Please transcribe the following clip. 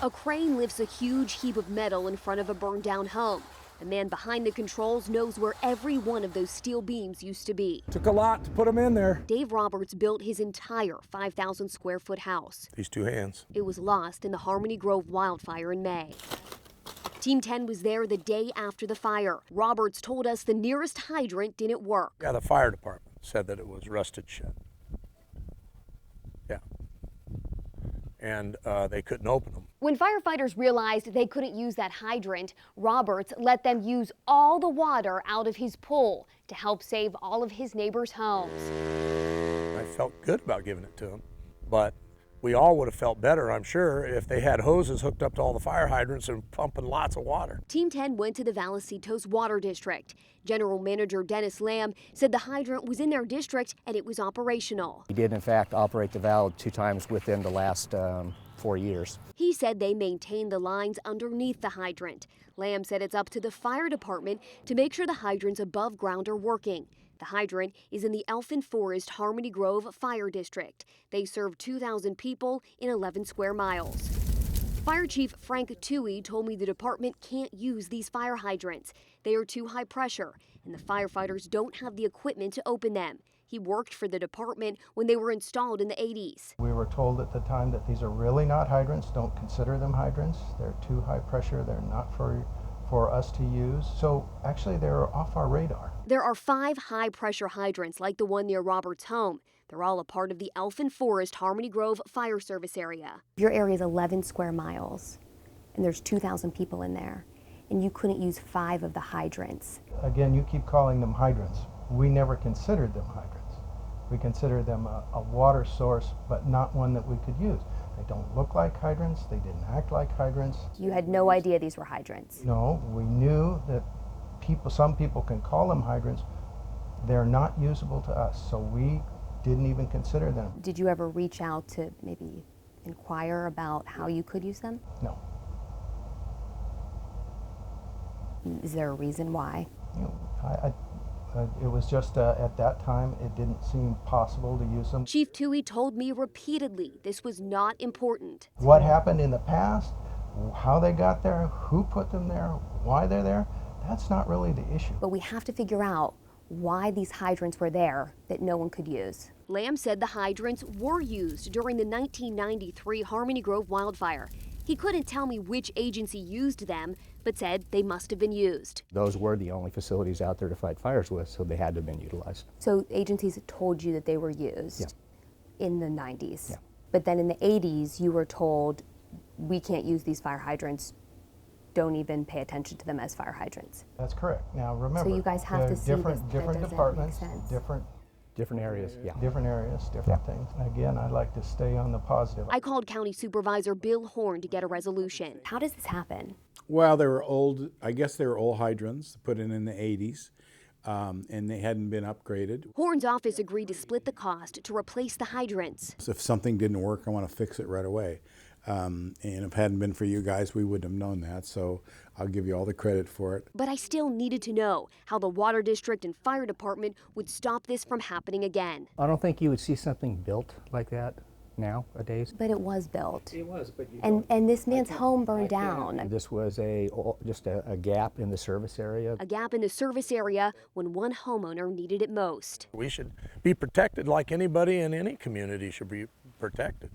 A crane lifts a huge heap of metal in front of a burned-down home. The man behind the controls knows where every one of those steel beams used to be. Took a lot to put them in there. Dave Roberts built his entire 5,000 square foot house. These two hands. It was lost in the Harmony Grove wildfire in May. Team 10 was there the day after the fire. Roberts told us the nearest hydrant didn't work. Yeah, the fire department said that it was rusted shut. Yeah. And they couldn't open them. When firefighters realized they couldn't use that hydrant, Roberts let them use all the water out of his pool to help save all of his neighbors' homes. I felt good about giving it to them, but we all would have felt better, I'm sure, if they had hoses hooked up to all the fire hydrants and pumping lots of water. Team 10 went to the Vallecito's Water District. General Manager Dennis Lamb said the hydrant was in their district and it was operational. We did, in fact, operate the valve 2 times within the last 4 years. He said they maintained the lines underneath the hydrant. Lamb said it's up to the fire department to make sure the hydrants above ground are working. The hydrant is in the Elfin Forest Harmony Grove Fire District. They serve 2,000 people in 11 square miles. Fire Chief Frank Toohey told me the department can't use these fire hydrants. They are too high pressure, and the firefighters don't have the equipment to open them. He worked for the department when they were installed in the 80s. We were told at the time that these are really not hydrants. Don't consider them hydrants. They're too high pressure. They're not for us to use. So actually they're off our radar. There are 5 high-pressure hydrants like the one near Robert's home. They're all a part of the Elfin Forest Harmony Grove Fire Service area. Your area is 11 square miles, and there's 2,000 people in there, and you couldn't use 5 of the hydrants. Again, you keep calling them hydrants. We never considered them hydrants. We considered them a water source, but not one that we could use. They don't look like hydrants. They didn't act like hydrants. You had no idea these were hydrants? No, we knew that some people can call them hydrants. They're not usable to us, so we didn't even consider them. Did you ever reach out to maybe inquire about how you could use them? No. Is there a reason why? You know, it was just at that time, it didn't seem possible to use them. Chief Toohey told me repeatedly this was not important. What happened in the past, how they got there, who put them there, why they're there, that's not really the issue. But we have to figure out why these hydrants were there that no one could use. Lamb said the hydrants were used during the 1993 Harmony Grove wildfire. He couldn't tell me which agency used them, but said they must have been used. Those were the only facilities out there to fight fires with, so they had to have been utilized. So agencies told you that they were used in the 90s. Yeah. But then in the 80s, you were told, we can't use these fire hydrants. Don't even pay attention to them as fire hydrants. That's correct. Now remember, so you guys have to see different departments, different areas, different things. Again, I'd like to stay on the positive. I called County Supervisor Bill Horn to get a resolution. How does this happen? Well, they were old, I guess they were old hydrants put in the 80s, and they hadn't been upgraded. Horn's office agreed to split the cost to replace the hydrants. So if something didn't work, I want to fix it right away. And if it hadn't been for you guys, we wouldn't have known that, so I'll give you all the credit for it. But I still needed to know how the water district and fire department would stop this from happening again. I don't think you would see something built like that nowadays. But it was built. It was, but and this man's home burned down. This was just a gap in the service area. A gap in the service area when one homeowner needed it most. We should be protected like anybody in any community should be protected.